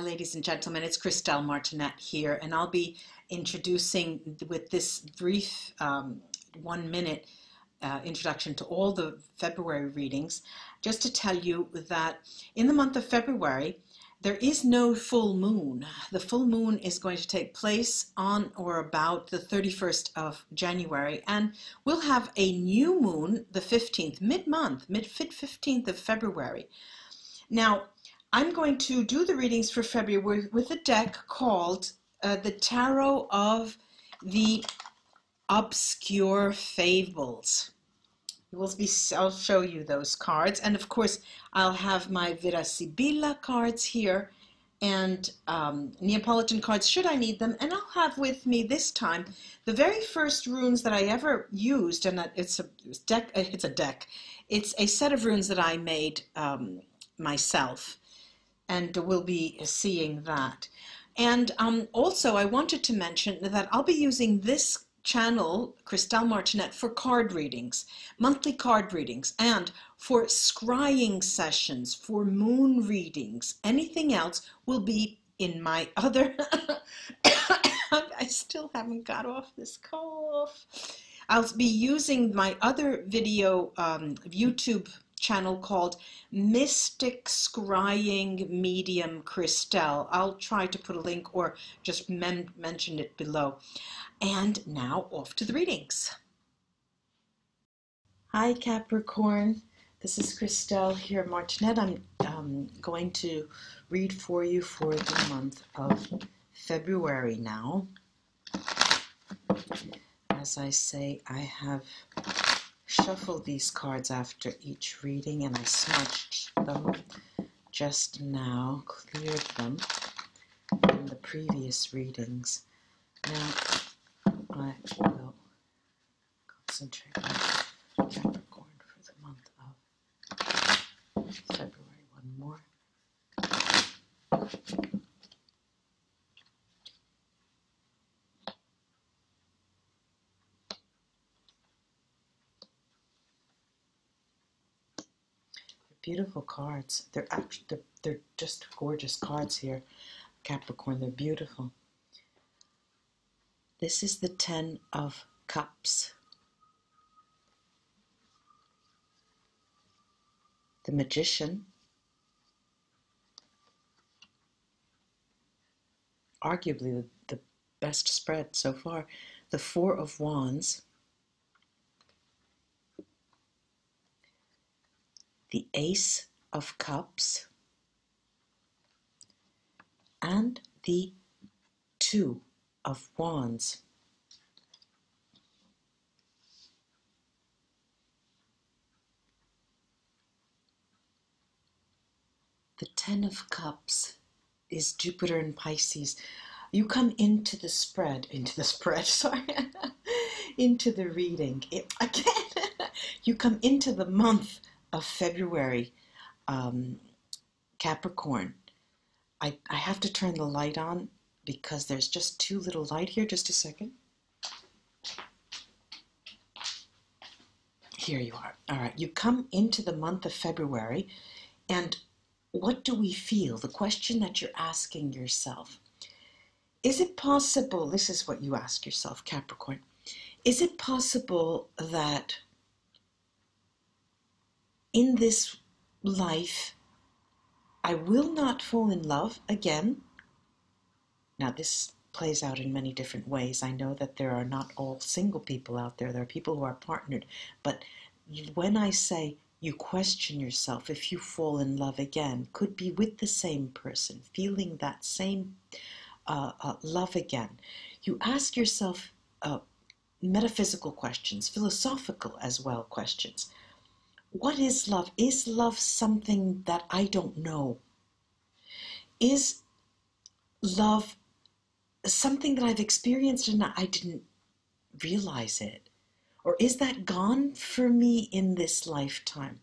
ladies and gentlemen, it's Christelle Martinette here, and I'll be introducing with this brief 1-minute introduction to all the February readings, just to tell you that in the month of February, there is no full moon. The full moon is going to take place on or about the 31st of January, and we'll have a new moon the 15th, mid-month, 15th of February. Now, I'm going to do the readings for February with a deck called the Tarot of the Obscure Fables. I'll show you those cards, and of course I'll have my VERA SIBILLA cards here and Neapolitan cards should I need them, and I'll have with me this time the very first runes that I ever used, and it's a set of runes that I made myself, and we'll be seeing that. And also I wanted to mention that I'll be using this channel, Christelle Martinette, for card readings, monthly card readings, and for scrying sessions, for moon readings. Anything else will be in my other I still haven't got off this cough. I'll be using my other video YouTube channel called Mystic Scrying Medium Christelle. I'll try to put a link or just mention it below. And now off to the readings. Hi Capricorn, this is Christelle here, Martinette. I'm going to read for you for the month of February now. As I say, I have shuffled these cards after each reading, and I smudged them just now, cleared them in the previous readings. Now I will concentrate on Capricorn for the month of February. One more. Beautiful cards. They're just gorgeous cards here, Capricorn. They're beautiful. This is the 10 of Cups. The Magician. Arguably the best spread so far. The 4 of Wands. The Ace of Cups, and the 2 of Wands. The 10 of Cups is Jupiter in Pisces. You come into the reading. You come into the month of February, Capricorn. I have to turn the light on because there's just too little light here. Just a second. Here you are. All right, you come into the month of February, and what do we feel? The question that you're asking yourself. Is it possible, this is what you ask yourself, Capricorn, is it possible that in this life, I will not fall in love again? Now, this plays out in many different ways. I know that there are not all single people out there. There are people who are partnered. But when I say you question yourself if you fall in love again, could be with the same person, feeling that same love again. You ask yourself metaphysical questions, philosophical as well questions. What is love? Is love something that I don't know? Is love something that I've experienced and I didn't realize it? Or is that gone for me in this lifetime?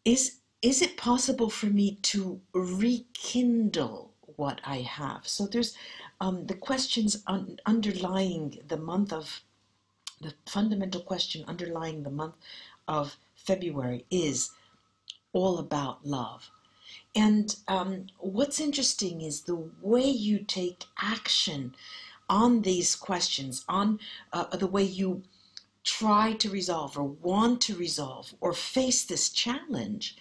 Is it possible for me to rekindle what I have? So there's the questions underlying the month of the fundamental question underlying the month of February is all about love. And what's interesting is the way you take action on these questions, on the way you try to resolve or want to resolve or face this challenge,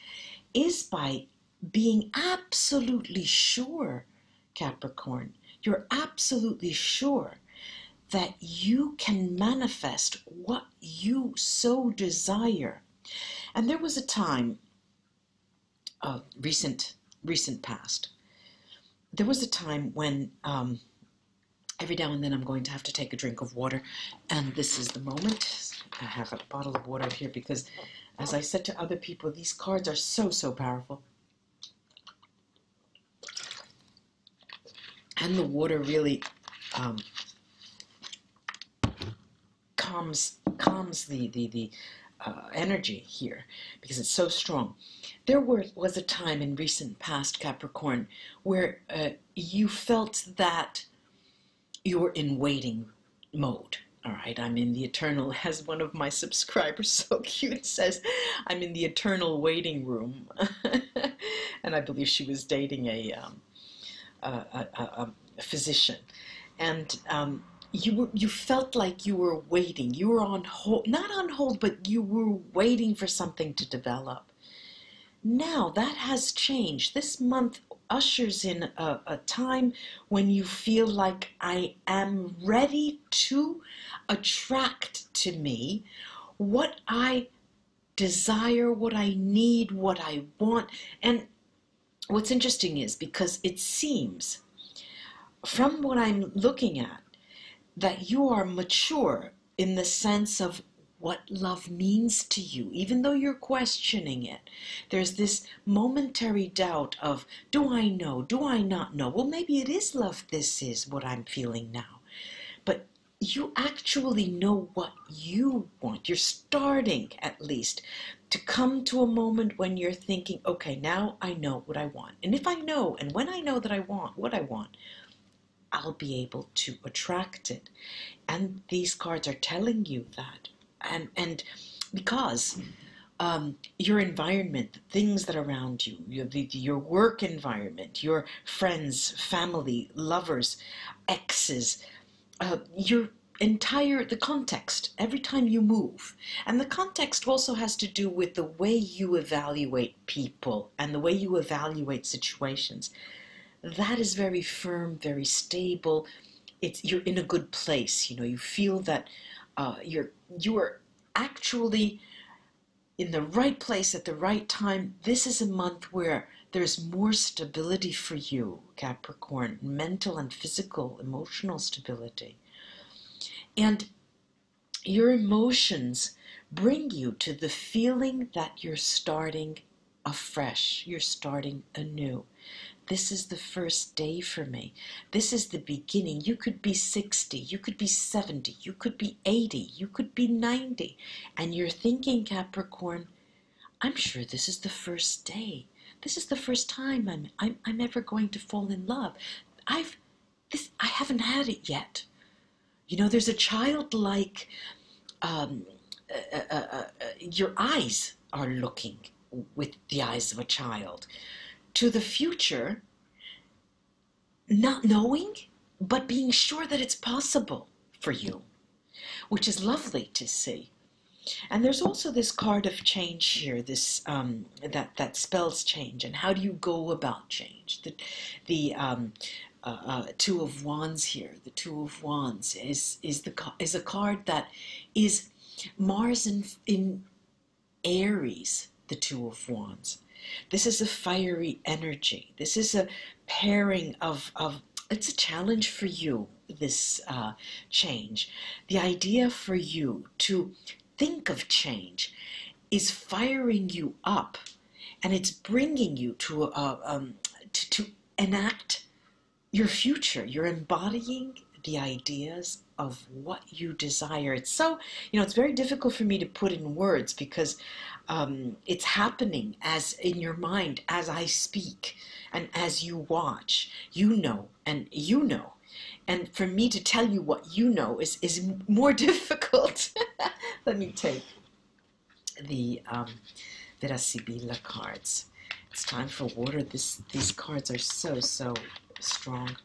is by being absolutely sure, Capricorn, you're absolutely sure that you can manifest what you so desire. And there was a time, recent past, there was a time when every now and then I'm going to have to take a drink of water, and this is the moment. I have a bottle of water here because, as I said to other people, these cards are so powerful. And the water really calms the energy here because it's so strong. There was a time in recent past, Capricorn, where you felt that you were in waiting mode. All right, I'm in the eternal, as one of my subscribers so cute says, I'm in the eternal waiting room. And I believe she was dating a physician, and you felt like you were waiting. You were on hold, not on hold, but you were waiting for something to develop. Now that has changed. This month ushers in a time when you feel like I am ready to attract to me what I desire, what I need, what I want. And what's interesting is, because it seems from what I'm looking at that you are mature in the sense of what love means to you, even though you're questioning it. There's this momentary doubt of, do I know, do I not know? Well, maybe it is love, this is what I'm feeling now. But you actually know what you want. You're starting, at least, to come to a moment when you're thinking, okay, now I know what I want. And if I know, and when I know that I want what I want, I'll be able to attract it. And these cards are telling you that. And because your environment, the things that are around you, your work environment, your friends, family, lovers, exes, your entire, the context, every time you move. And the context also has to do with the way you evaluate people and the way you evaluate situations. That is very firm, very stable. You're in a good place. You know, you feel that you are actually in the right place at the right time. This is a month where there's more stability for you, Capricorn, mental and physical, emotional stability. And your emotions bring you to the feeling that you're starting afresh, you're starting anew. This is the first day for me. This is the beginning. You could be 60, you could be 70, you could be 80, you could be 90. And you're thinking, Capricorn, I'm sure this is the first day. This is the first time I'm ever going to fall in love. I haven't had it yet. You know, there's a childlike, your eyes are looking with the eyes of a child to the future, not knowing, but being sure that it's possible for you, which is lovely to see. And there's also this card of change here, this that spells change, and how do you go about change? The Two of Wands here. The Two of Wands is a card that is Mars in Aries. The Two of Wands. This is a fiery energy. This is a pairing of it's a challenge for you, this change. The idea for you to think of change is firing you up, and it's bringing you to to enact your future. You're embodying the ideas of what you desire. It's so, you know, it's very difficult for me to put in words because it's happening as in your mind as I speak and as you watch. You know, and you know. And for me to tell you what you know is more difficult. Let me take the VERA SIBILLA cards. It's time for water. These cards are so, so strong.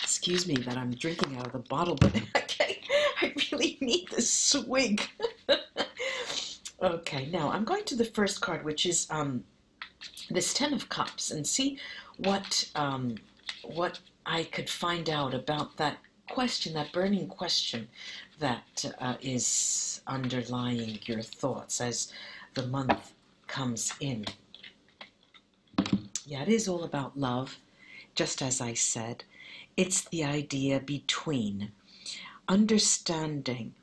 Excuse me that I'm drinking out of the bottle, but I really need this swig. Okay, now I'm going to the first card, which is this Ten of Cups, and see what I could find out about that question, that burning question that is underlying your thoughts as the month comes in. Yeah, it is all about love, just as I said. It's the idea between understanding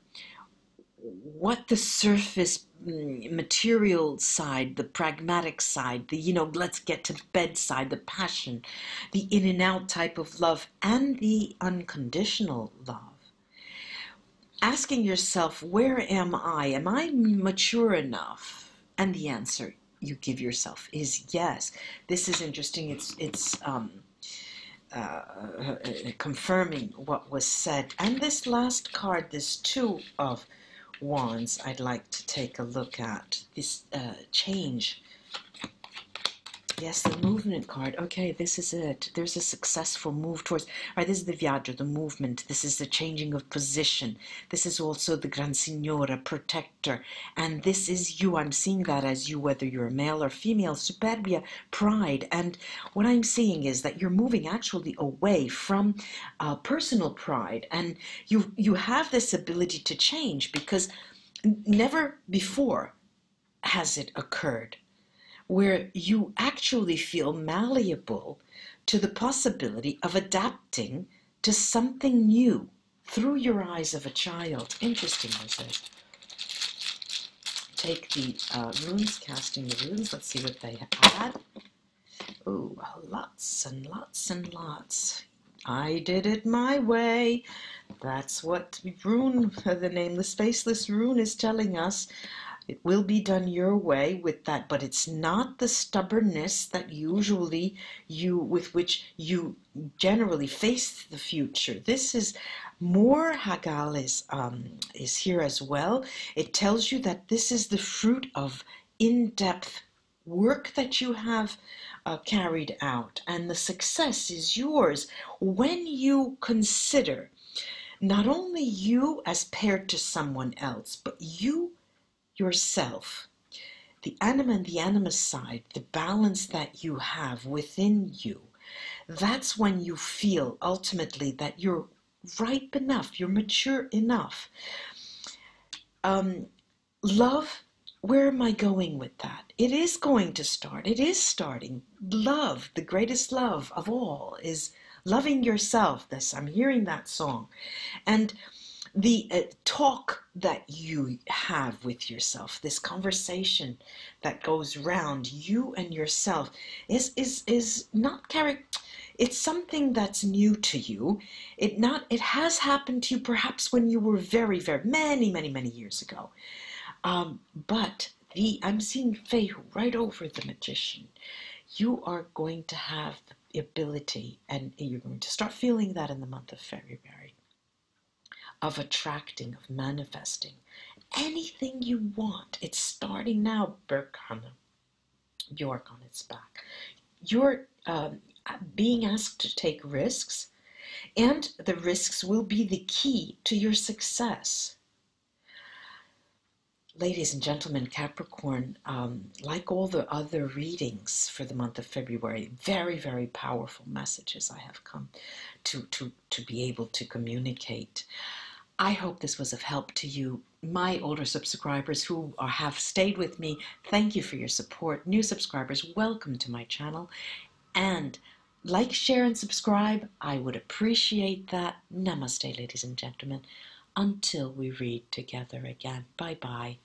what the surface material side, the pragmatic side, the, you know, let's get to bed side, the passion, the in and out type of love, and the unconditional love. Asking yourself, where am I? Am I mature enough? And the answer you give yourself is yes. This is interesting. It's confirming what was said. And this last card, this Two of Wands, I'd like to take a look at. This change. Yes, the movement card. Okay, this is it. There's a successful move towards... All right, this is the viaggio, the movement. This is the changing of position. This is also the Gran Signora, protector. And this is you. I'm seeing that as you, whether you're a male or female. Superbia, pride. And what I'm seeing is that you're moving actually away from personal pride. And you have this ability to change, because never before has it occurred where you actually feel malleable to the possibility of adapting to something new through your eyes of a child. Interesting, this is. Take the runes, casting the runes. Let's see what they add. Ooh, lots and lots and lots. I did it my way. That's what rune, the nameless, faceless rune, is telling us. It will be done your way with that, but it's not the stubbornness that usually with which you generally face the future. This is more. Hagal is here as well. It tells you that this is the fruit of in-depth work that you have carried out, and the success is yours when you consider not only you as paired to someone else, but you yourself, the anima and the animus side, the balance that you have within you. That's when you feel ultimately that you're ripe enough, you're mature enough. Love, where am I going with that? It is going to start. It is starting. Love, the greatest love of all, is loving yourself. This, I'm hearing that song. And the talk that you have with yourself, this conversation that goes round you and yourself, is not it's something that's new to you. It has happened to you perhaps when you were very, very many years ago. But I'm seeing Fehu right over the Magician. You are going to have the ability, and you're going to start feeling that in the month of February, of attracting, of manifesting anything you want. It's starting now, Berkana. Bjork on its back. You're being asked to take risks, and the risks will be the key to your success. Ladies and gentlemen, Capricorn, like all the other readings for the month of February, very, very powerful messages I have come to be able to communicate. I hope this was of help to you. My older subscribers who have stayed with me, thank you for your support. New subscribers, welcome to my channel. And like, share, and subscribe. I would appreciate that. Namaste, ladies and gentlemen. Until we read together again. Bye-bye.